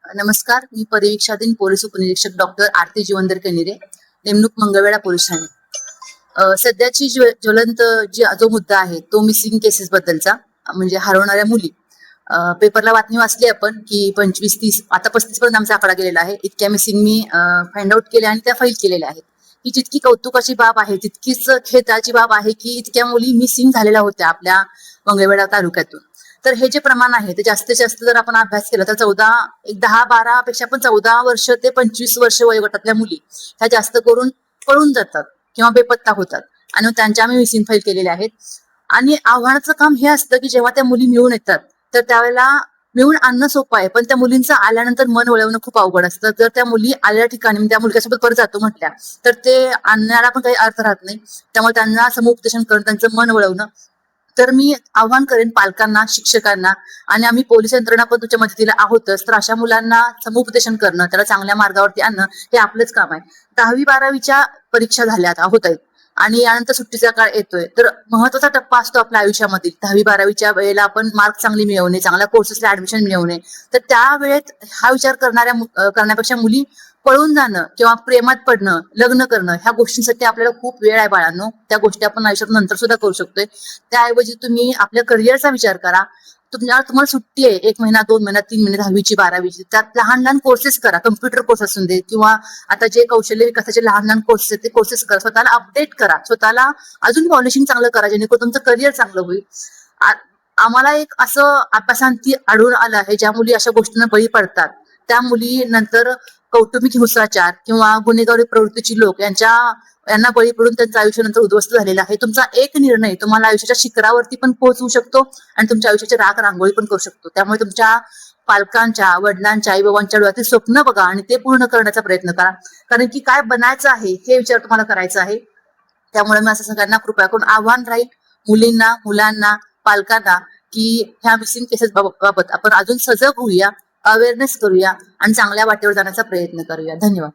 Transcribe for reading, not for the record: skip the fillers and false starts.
नमस्कार, मी परिवीक्षाधीन पोलीस उपनिरीक्षक डॉक्टर आरती जीवनधर केनिरे, नेमणूक मंगळवेढा पोलीस ठाणे. सध्याची ज्वलंत जो मुद्दा आहे तो मिसिंग केसेस बद्दलचा, म्हणजे हरवणाऱ्या मुली. पेपरला बातमी वाचली आपण की 25-30 आता 35 पर्यंत आमचा आकडा गेलेला आहे. इतक्या मिसिंग मी फाइंड आउट केल्या आणि त्या फाईल केलेल्या आहेत. ही जितकी कौतुकाची बाब आहे तितकीच खेदाची बाब आहे की इतक्या मुली मिसिंग झालेल्या होत्या आपल्या मंगळवेढा तालुक्यातून. तर हे जे प्रमाण आहे ते जास्तीत जास्त जर आपण अभ्यास केला तर 10-12 पेक्षा पण 14 वर्ष ते 25 वर्ष वयोगटातल्या मुली ह्या जास्त करून पळून जातात किंवा बेपत्ता होतात आणि त्यांच्या आम्ही मिसिंग फाईल केलेल्या आहेत. आणि आव्हानाचं काम हे असतं की जेव्हा त्या मुली मिळून येतात तर त्यावेळेला मिळून आणणं सोपं आहे, पण त्या मुलींचं आल्यानंतर मन वळवणं खूप अवघड असतं. जर त्या मुली आलेल्या ठिकाणी त्या मुलग्यासोबत परत जातो म्हटल्या तर ते आणण्याला पण काही अर्थ राहत नाही. त्यामुळे त्यांना समुपदेशन करून त्यांचं मन वळवणं. तर मी आव्हान करेन पालकांना, शिक्षकांना, आणि आम्ही पोलीस यंत्रणा पण तुमच्या मदतीला आहोतच, तर अशा मुलांना समुपदेशन करणं, त्याला चांगल्या मार्गावरती आणणं हे आपलंच काम आहे. 10वी-12वीच्या परीक्षा झाल्या होत आहेत आणि यानंतर सुट्टीचा काळ येतोय, तर महत्वाचा टप्पा असतो आपल्या आयुष्यामध्ये 10वी-12वीच्या वेळेला आपण मार्क चांगली मिळवणे, चांगल्या कोर्सेसला ऍडमिशन मिळवणे. तर त्या वेळेत हा विचार करण्यापेक्षा मुली पळून जाणं किंवा प्रेमात पडणं, लग्न करणं ह्या गोष्टींसाठी आपल्याला खूप वेळ आहे बाळांनो. त्या गोष्टी आपण आयुष्यात नंतर सुद्धा करू शकतोय. त्याऐवजी तुम्ही आपल्या करिअरचा विचार करा. तुम्हाला सुट्टी आहे 1 महिना, 2 महिना, 3 महिने, 10वी-12वीची, त्यात लहान लहान कोर्सेस करा. कम्प्युटर कोर्स असून दे किंवा आता जे कौशल्य विकासाचे लहान लहान कोर्सेस आहेत ते कोर्सेस करा. स्वतःला अपडेट करा, स्वतःला अजून पॉलिशिंग चांगलं करा, जेणेकरून तुमचं करिअर चांगलं होईल. आम्हाला एक असं अभ्यासांती आढळून आलं आहे, ज्या मुली अशा गोष्टींना बळी पडतात त्या मुली नंतर कौटुंबिक हिंसाचार किंवा गुन्हेगारी प्रवृत्तीची लोक यांना बळी पडून त्यांचं आयुष्य नंतर उद्ध्वस्त झालेलं आहे. तुमचा एक निर्णय तुम्हाला आयुष्याच्या शिखरावरती पण पोहोचवू शकतो आणि तुमच्या आयुष्याची राख रांगोळी पण करू शकतो. त्यामुळे तुमच्या पालकांच्या, वडिलांच्या, आईबाबांच्या डोळ्यातील स्वप्न बघा आणि ते पूर्ण करण्याचा प्रयत्न करा. कारण की काय बनायचं आहे हे विचार तुम्हाला करायचा आहे. त्यामुळे मी असं सगळ्यांना कृपया करून आव्हान राहील, मुलींना, मुलांना, पालकांना, की ह्या मिसिंग केसेस बाबत आपण अजून सजग होऊया, अवेअरनेस करूया आणि चांगल्या वाटेवर जाण्याचा प्रयत्न करूया. धन्यवाद.